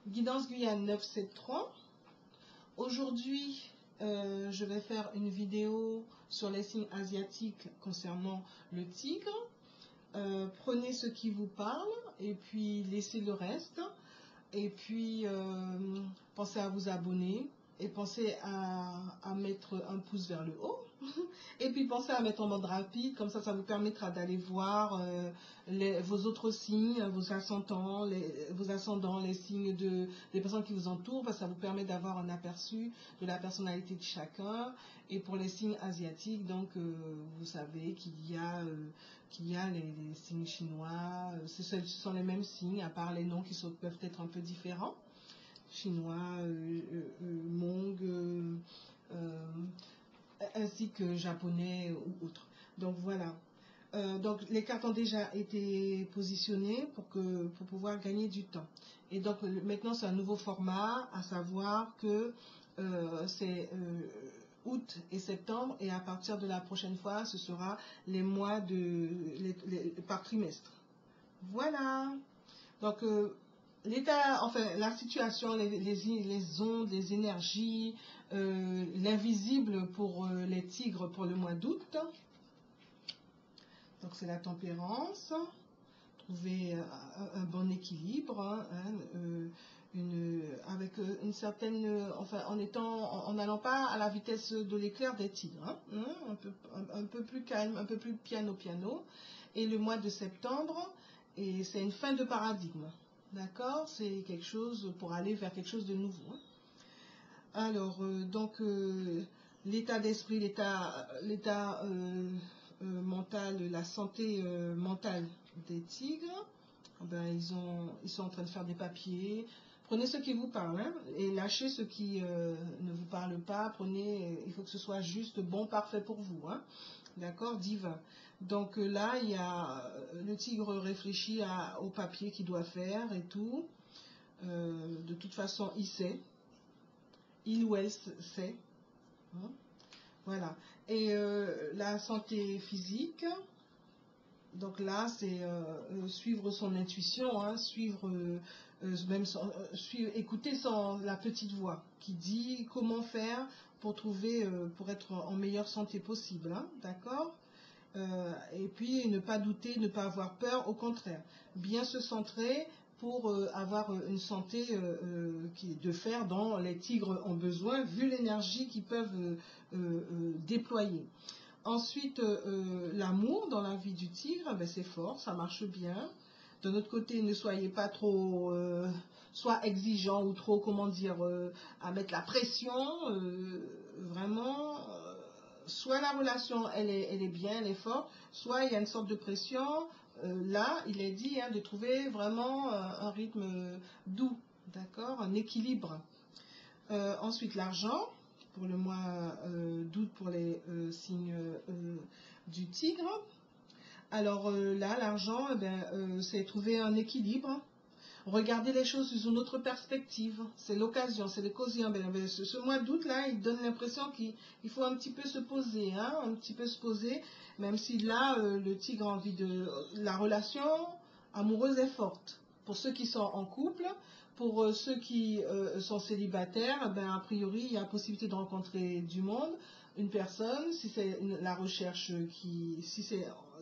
Guidance Guyane 973. Aujourd'hui, je vais faire une vidéo sur les signes asiatiques concernant le tigre. Prenez ce qui vous parle et puis laissez le reste. Et puis, pensez à vous abonner et pensez à mettre un pouce vers le haut. Et puis, pensez à mettre en mode rapide, comme ça vous permettra d'aller voir vos autres signes, vos ascendants, les signes des personnes qui vous entourent, parce que ça vous permet d'avoir un aperçu de la personnalité de chacun. Et pour les signes asiatiques, donc, vous savez qu'il y a les signes chinois, ce sont les mêmes signes, à part les noms qui peuvent être un peu différents. Chinois, Hmong, ainsi que japonais ou autres. Donc voilà. Donc les cartes ont déjà été positionnées pour pouvoir gagner du temps. Et donc maintenant c'est un nouveau format, à savoir que c'est août et septembre, et à partir de la prochaine fois ce sera les mois par trimestre. Voilà. Donc l'état, enfin la situation, les ondes, les énergies, l'invisible pour les tigres pour le mois d'août. Donc c'est la tempérance, trouver un bon équilibre, avec une certaine, enfin en n'allant pas à la vitesse de l'éclair des tigres, un peu plus calme, un peu plus piano. Et le mois de septembre, et c'est une fin de paradigme, d'accord, c'est quelque chose pour aller vers quelque chose de nouveau. Alors donc l'état d'esprit, l'état mental, la santé mentale des tigres, ils sont en train de faire des papiers. Prenez ce qui vous parle, et lâchez ce qui ne vous parle pas. Il faut que ce soit juste bon, parfait pour vous, d'accord, divin. Donc là, il y a le tigre réfléchit au papier qu'il doit faire et tout. De toute façon, il ou elle sait. Voilà. Et la santé physique, donc là c'est suivre son intuition, écouter la petite voix qui dit comment faire pour pour être en meilleure santé possible, d'accord. Et puis ne pas douter, ne pas avoir peur, au contraire, bien se centrer pour avoir une santé de fer dont les tigres ont besoin, vu l'énergie qu'ils peuvent déployer. Ensuite, l'amour dans la vie du tigre, c'est fort, ça marche bien. De notre côté, ne soyez pas trop soit exigeant ou trop, comment dire, à mettre la pression, vraiment. Soit la relation elle est bien, elle est forte, soit il y a une sorte de pression. Là, il est dit de trouver vraiment un rythme doux, d'accord, un équilibre. Ensuite, l'argent, pour le mois d'août, pour les signes du tigre. Alors là, l'argent, c'est trouver un équilibre. Regardez les choses sous une autre perspective. C'est l'occasion, c'est le cosy. Ce mois d'août là, il donne l'impression qu'il faut un petit peu se poser, même si là, le tigre a envie la relation amoureuse est forte. Pour ceux qui sont en couple, pour ceux qui sont célibataires, a priori, il y a possibilité de rencontrer du monde, une personne. Si c'est la recherche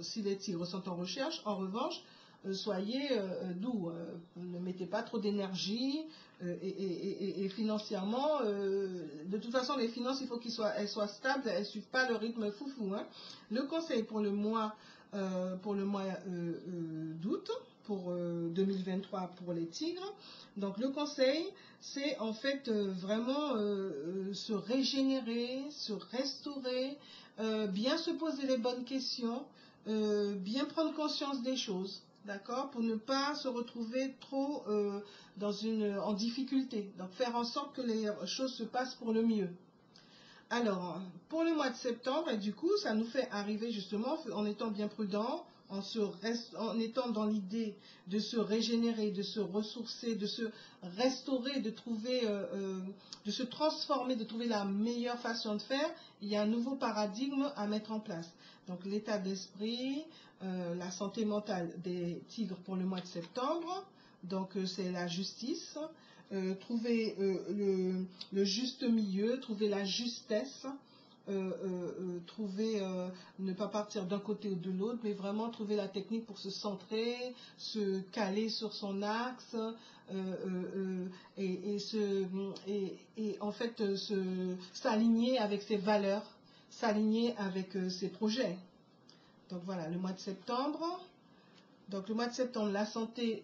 si les tigres sont en recherche, en revanche, soyez doux, ne mettez pas trop d'énergie, et financièrement, de toute façon les finances, il faut qu'elles soient stables, elles ne suivent pas le rythme foufou. Le conseil pour le mois d'août, pour 2023 pour les tigres, donc le conseil c'est en fait vraiment se régénérer, se restaurer, bien se poser les bonnes questions, bien prendre conscience des choses. D'accord, pour ne pas se retrouver trop en difficulté. Donc faire en sorte que les choses se passent pour le mieux. Alors, pour le mois de septembre, et du coup, ça nous fait arriver justement, en étant bien prudent, en étant dans l'idée de se régénérer, de se ressourcer, de se restaurer, de se transformer, de trouver la meilleure façon de faire. Il y a un nouveau paradigme à mettre en place. Donc l'état d'esprit, la santé mentale des tigres pour le mois de septembre. Donc c'est la justice, trouver le juste milieu, trouver la justesse, trouver, ne pas partir d'un côté ou de l'autre, mais vraiment trouver la technique pour se centrer, se caler sur son axe, et en fait s'aligner avec ses valeurs, s'aligner avec ses projets. Donc voilà, le mois de septembre. Donc le mois de septembre, la santé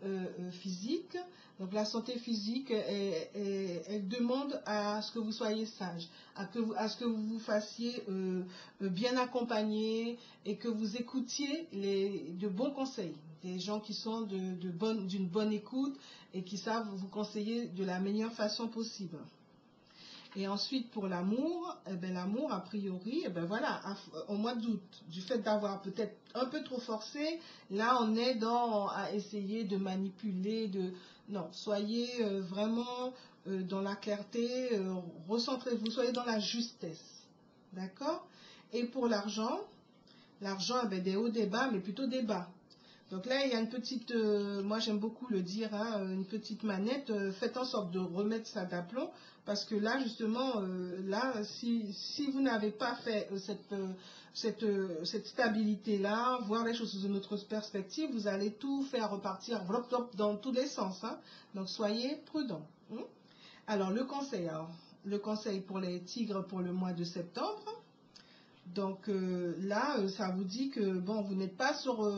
physique. Donc la santé physique, elle demande à ce que vous soyez sage, à ce que vous vous fassiez bien accompagné et que vous écoutiez de bons conseils, des gens qui sont d'une bonne écoute et qui savent vous conseiller de la meilleure façon possible. Et ensuite, pour l'amour, l'amour, a priori, voilà, au mois d'août, du fait d'avoir peut-être un peu trop forcé, là, on est à essayer de manipuler, non, soyez vraiment dans la clarté, recentrez-vous, soyez dans la justesse, d'accord? Et pour l'argent, des hauts, des bas, mais plutôt des bas. Donc là, il y a une petite, moi j'aime beaucoup le dire, hein, une petite manette, faites en sorte de remettre ça d'aplomb, parce que là, justement, si vous n'avez pas fait cette stabilité-là, voir les choses sous une autre perspective, vous allez tout faire repartir dans tous les sens. Hein. Donc soyez prudents. Hein. Alors, le conseil pour les tigres pour le mois de septembre. Donc là, ça vous dit que bon, vous n'êtes pas sur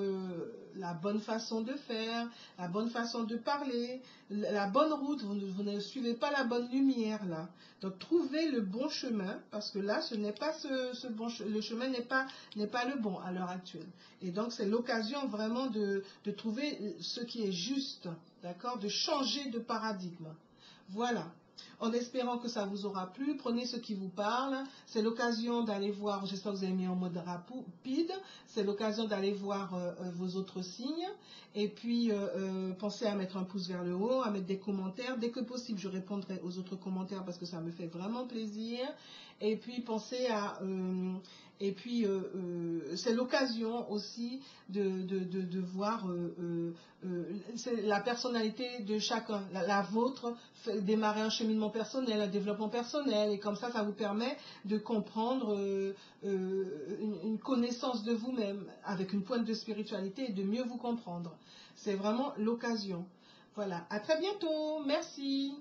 la bonne façon de faire, la bonne façon de parler, la bonne route, vous ne suivez pas la bonne lumière là. Donc trouvez le bon chemin, parce que là, ce n'est pas le chemin n'est pas le bon à l'heure actuelle. Et donc c'est l'occasion vraiment de trouver ce qui est juste, d'accord, de changer de paradigme. Voilà. En espérant que ça vous aura plu, prenez ce qui vous parle. C'est l'occasion d'aller voir, j'espère que vous avez mis en mode rapide, c'est l'occasion d'aller voir vos autres signes. Et puis, pensez à mettre un pouce vers le haut, à mettre des commentaires. Dès que possible, je répondrai aux autres commentaires parce que ça me fait vraiment plaisir. Et puis, pensez à... c'est l'occasion aussi de voir la personnalité de chacun. La vôtre, démarrer un cheminement personnel, un développement personnel, et comme ça vous permet de comprendre une connaissance de vous-même avec une pointe de spiritualité et de mieux vous comprendre. C'est vraiment l'occasion. Voilà, à très bientôt, merci.